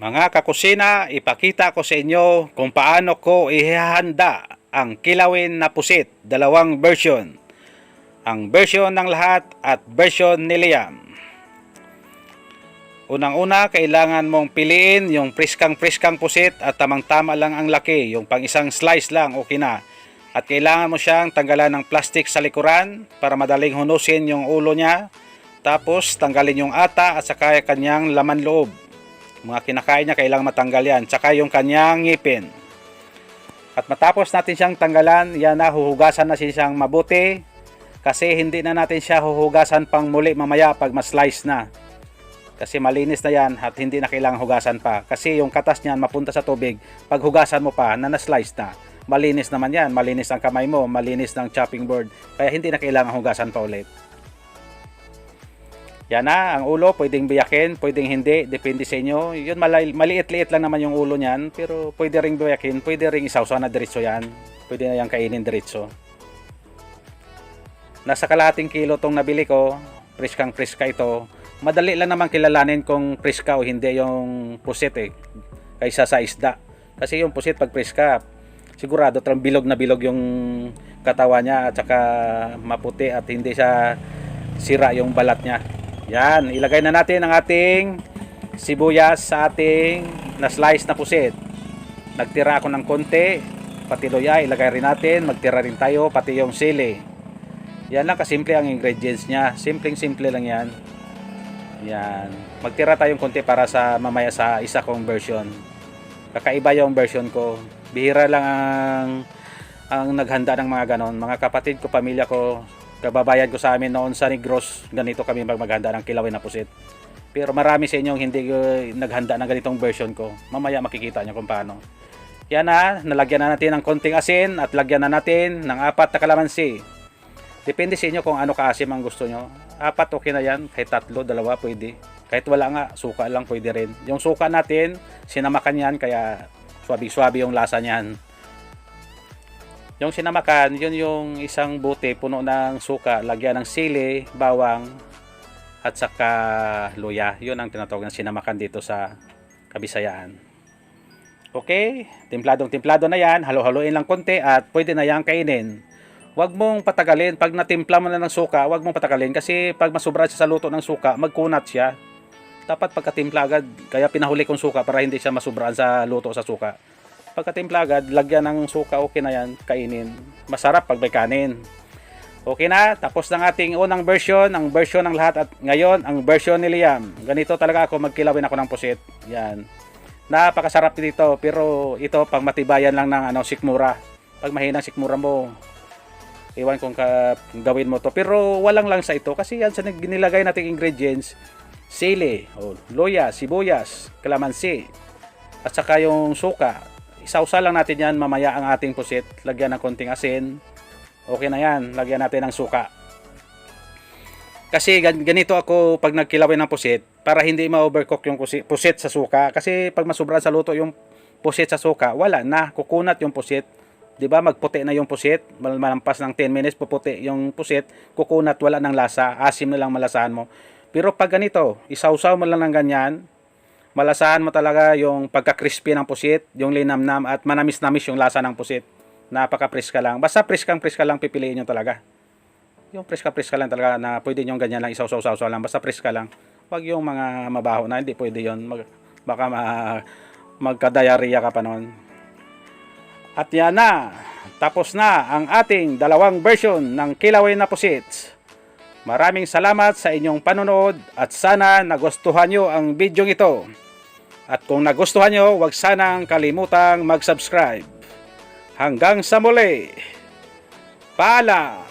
Mga kakusina, ipakita ko sa inyo kung paano ko ihahanda ang kilawin na pusit, dalawang version. Ang version ng lahat at version ni Liam. Unang-una, kailangan mong piliin yung priskang pusit at tamang-tama lang ang laki, yung pang isang slice lang, okay na. At kailangan mo siyang tanggalan ng plastic sa likuran para madaling hunusin yung ulo niya. Tapos tanggalin yung ata at saka kanyang laman loob. Mga kinakain niya, kailangan matanggal yan. Tsaka yung kanyang ngipin. At matapos natin siyang tanggalan, yan na, huhugasan na siyang mabuti. Kasi hindi na natin siya huhugasan pang muli mamaya pag ma-slice na. Kasi malinis na yan at hindi na kailangan hugasan pa. Kasi yung katas niyan mapunta sa tubig, pag hugasan mo pa na na-slice na, malinis naman yan. Malinis ang kamay mo, malinis ng chopping board. Kaya hindi na kailangan hugasan pa ulit. Yan na, ang ulo, pwedeng biyakin, pwedeng hindi, depende sa inyo. Yun, maliit-liit lang naman yung ulo niyan, pero pwede ring biyakin, pwede ring isawsaw na diretso yan. Pwede na yung kainin diretso. Nasa kalahating kilo tong nabili ko, priskang priska ito. Madali lang naman kilalanin kung priska o hindi yung pusit kaysa sa isda. Kasi yung pusit pag priska, sigurado bilog na bilog yung katawan niya at saka maputi at hindi siya sira yung balat niya. Yan, ilagay na natin ang ating sibuyas sa ating na-slice na pusit. Nagtira ako ng konti, pati luya, ilagay rin natin, magtira rin tayo, pati yung sili. Yan lang kasimple ang ingredients niya, simpleng-simple lang yan. Yan, magtira tayong konti para sa mamaya sa isa kong version. Kakaiba yung version ko, bihira lang ang naghanda ng mga ganon. Mga kapatid ko, pamilya ko, kababayan ko sa amin noon sa Negros, ganito kami maghanda ng kilawin na pusit. Pero marami sa inyong hindi naghanda ng ganitong version ko. Mamaya makikita nyo kung paano. Yan na, nalagyan na natin ng konting asin at lagyan na natin ng 4 na kalamansi. Depende sa inyo kung ano kaasim ang gusto nyo. 4 okay na yan, kahit 3, 2 pwede. Kahit wala nga, suka lang pwede rin. Yung suka natin, sinamakan yan kaya swabe-swabe yung lasa niyan. Yung sinamakan, yun yung isang bote puno ng suka, lagyan ng sili, bawang, at saka luya. Yun ang tinatawag ng sinamakan dito sa Kabisayaan. Okay, timpladong-timplado na yan, halo-haloin lang konti at pwede na yan kainin. Huwag mong patagalin, pag natimpla mo na ng suka, huwag mong patagalin kasi pag masubra siya sa luto ng suka, magkunat siya. Dapat pagkatimpla agad, kaya pinahuli kong suka para hindi siya masubraan sa luto sa suka. Pagkatimpla agad, lagyan ng suka, okay na yan, kainin. Masarap pag may kanin. Okay na, tapos ng ating unang version, ang version ng lahat at ngayon, ang version ni Liam. Ganito talaga ako, magkilawin ako ng pusit. Yan. Napakasarap dito, pero ito pang matibayan lang ng sikmura. Pag mahinang sikmura mo, iwan kung gawin mo to. Pero walang lang sa ito, kasi yan sa nilagay nating ingredients, sili, luya, sibuyas, kalamansi, at saka yung suka. Isawsa lang natin yan mamaya ang ating pusit. Lagyan ng konting asin. Okay na yan. Lagyan natin ng suka. Kasi ganito ako pag nagkilawin ng pusit para hindi ma-overcook yung pusit sa suka. Kasi pag masubra sa luto yung pusit sa suka, wala na. Kukunat yung pusit. Diba? Magputi na yung pusit. Malampas ng 10 minutes puputi yung pusit. Kukunat, wala ng lasa. Asim na lang malasahan mo. Pero pag ganito, isawsaw mo lang ng ganyan, malasahan mo talaga yung pagka-crispy ng pusit, yung linamnam at manamis-namis yung lasa ng pusit. Napaka-preska lang. Basta preska lang pipiliin nyo talaga. Yung preska lang talaga na pwede nyo ganyan lang isaw-saw lang. Basta preska lang. Huwag yung mga mabaho na, hindi pwede yun. Baka magka-diarrhea ka pa noon. At yan na. Tapos na ang ating dalawang version ng kilawin na pusit. Maraming salamat sa inyong panonood at sana nagustuhan nyo ang video ito. At kung nagustuhan nyo, huwag sanang kalimutang mag-subscribe. Hanggang sa muli. Paalam!